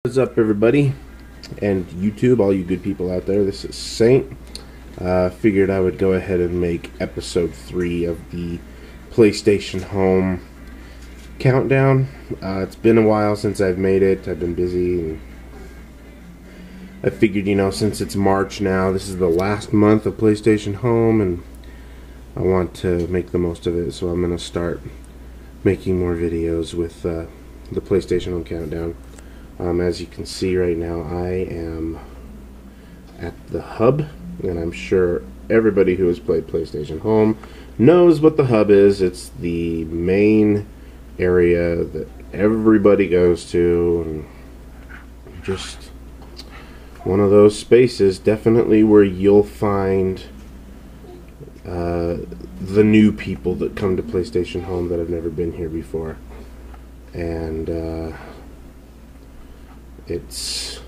What's up, everybody, and YouTube, all you good people out there. This is Saint. Figured I would go ahead and make episode 3 of the PlayStation Home countdown. It's been a while since I've made it. I've been busy, and I figured, since it's March now, this is the last month of PlayStation Home, and I want to make the most of it, so I'm going to start making more videos with the PlayStation Home countdown. As you can see right now, I am at the hub, and I'm sure everybody who has played PlayStation Home knows what the hub is. It's the main area that everybody goes to, and just one of those spaces, definitely where you'll find the new people that come to PlayStation Home that have never been here before. And it's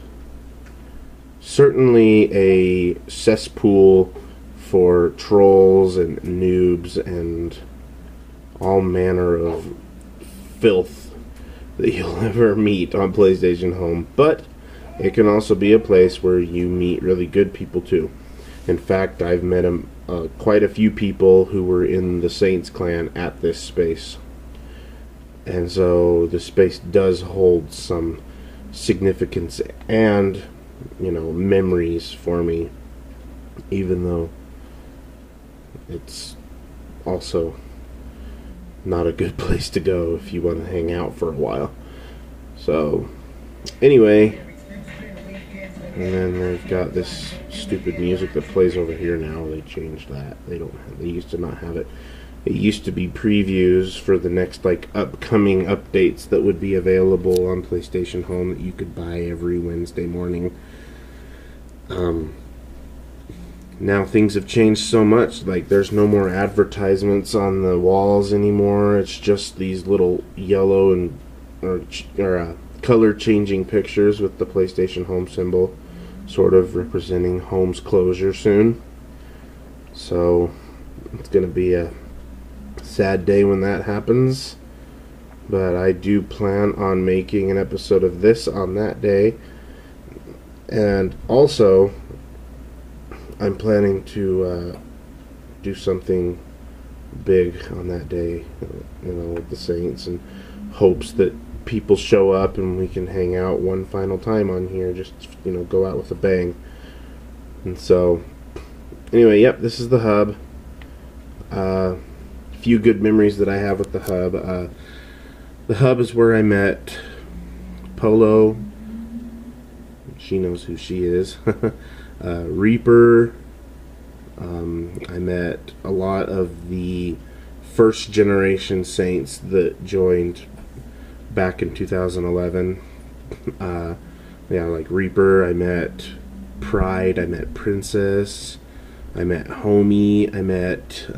certainly a cesspool for trolls and noobs and all manner of filth that you'll ever meet on PlayStation Home. But it can also be a place where you meet really good people too. In fact, I've met quite a few people who were in the Saints clan at this space. And so the space does hold some significance and memories for me, even though it's also not a good place to go if you want to hang out for a while. So anyway, and then they've got this stupid music that plays over here now. They changed that. They used to not have it. It used to be previews for the next upcoming updates that would be available on PlayStation Home that you could buy every Wednesday morning. Now things have changed so much. There's no more advertisements on the walls anymore. It's just these little yellow and or color changing pictures with the PlayStation Home symbol, sort of representing Home's closure soon. So it's going to be a sad day when that happens, but I do plan on making an episode of this on that day, and also I'm planning to do something big on that day, with the Saints, and hopes that people show up and we can hang out one final time on here, just go out with a bang. And so anyway, yep, this is the hub. Few good memories that I have with the hub. The hub is where I met Polo. She knows who she is. Reaper. I met a lot of the first generation Saints that joined back in 2011. Like Reaper. I met Pride. I met Princess. I met Homie. I met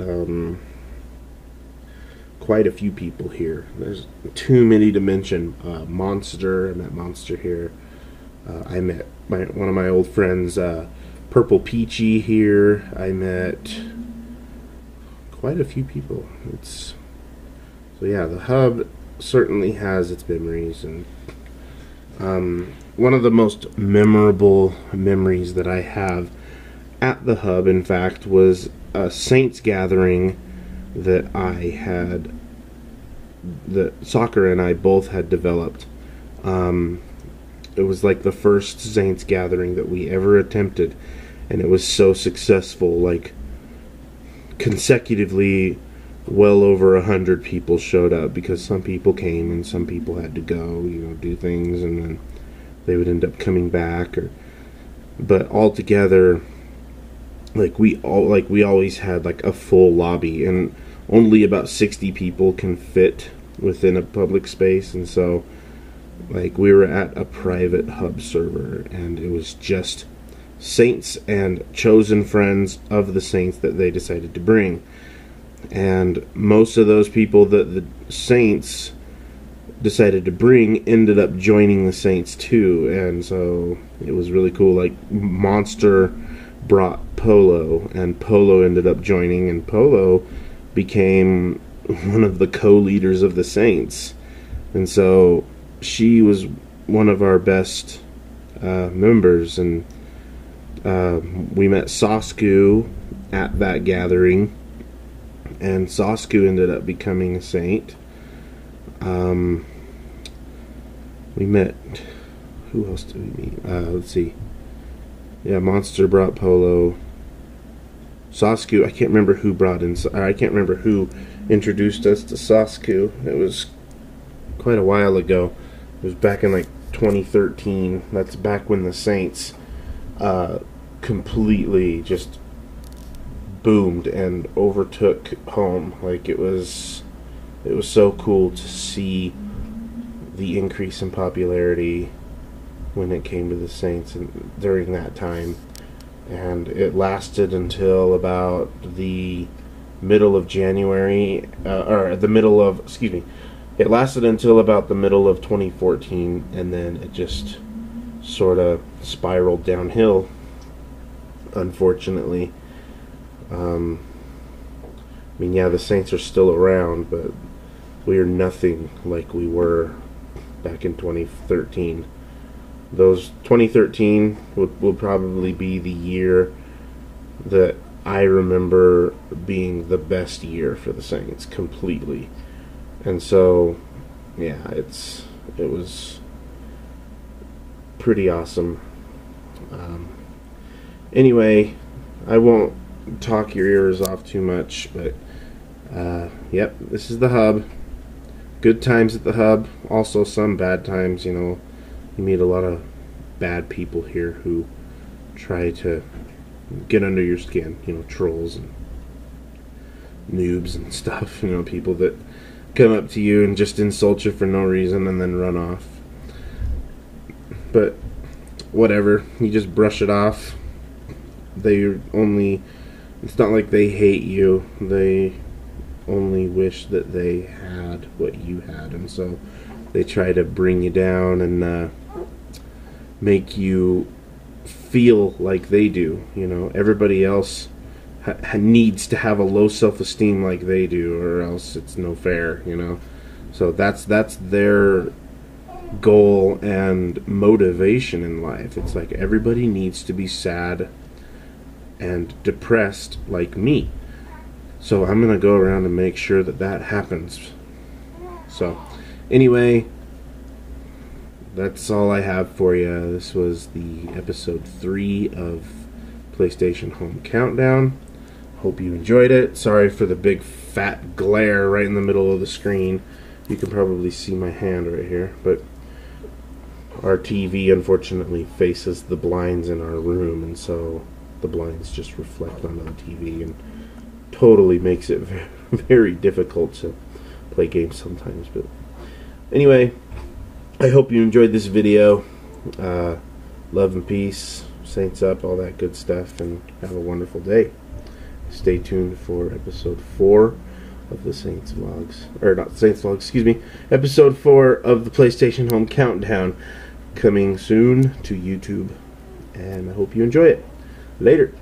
quite a few people here. There's too many to mention. Monster. I met Monster here. I met one of my old friends, Purple Peachy, here. I met quite a few people. So yeah, the hub certainly has its memories, and one of the most memorable memories that I have at the hub, in fact, was a Saints gathering that Soccer and I both had developed. It was like the first Saints gathering that we ever attempted, and it was so successful. Consecutively, well over 100 people showed up, because some people came and some people had to go, do things, and then they would end up coming back. But altogether, we always had a full lobby, and only about 60 people can fit within a public space, and so we were at a private hub server, and it was just Saints and chosen friends of the Saints that they decided to bring. And most of those people that the Saints decided to bring ended up joining the Saints too, and so it was really cool. Monster brought Polo, and Polo ended up joining, and Polo became one of the co-leaders of the Saints. And so she was one of our best members, and we met Sosku at that gathering, and Sosku ended up becoming a saint. We met, who else did we meet? Let's see. Yeah, Monster brought Polo. Sosku, I can't remember who introduced us to Sosku. It was quite a while ago. It was back in like 2013. That's back when the Saints completely just boomed and overtook home. Like, it was so cool to see the increase in popularity when it came to the Saints and during that time. And it lasted until about the middle of January, it lasted until about the middle of 2014, and then it just sort of spiraled downhill, unfortunately. I mean, yeah, the Saints are still around, but we are nothing like we were back in 2013. 2013 will probably be the year that I remember being the best year for the Saints completely. And so, yeah, it was pretty awesome. Anyway, I won't talk your ears off too much, but yep, this is the Hub. Good times at the Hub, also some bad times, you know. You meet a lot of bad people here who try to get under your skin, you know, trolls and noobs and stuff, you know, people that come up to you and just insult you for no reason and then run off. But whatever, you just brush it off. It's not like they hate you, they only wish that they had what you had, and so they try to bring you down and make you feel like they do. You know, everybody else needs to have a low self-esteem like they do, or else it's no fair, you know. So that's their goal and motivation in life. It's like everybody needs to be sad and depressed like me. So I'm gonna go around and make sure that happens. So anyway, that's all I have for you. This was the episode 3 of PlayStation Home Countdown. Hope you enjoyed it. Sorry for the big fat glare right in the middle of the screen. You can probably see my hand right here, but our TV unfortunately faces the blinds in our room, and so the blinds just reflect onto the TV and totally makes it very, very difficult to play games sometimes. But anyway, I hope you enjoyed this video. Love and peace, Saints up, all that good stuff, and have a wonderful day. Stay tuned for episode 4 of the Saints Vlogs, or not Saints Vlogs, excuse me, episode 4 of the PlayStation Home Countdown, coming soon to YouTube, and I hope you enjoy it. Later.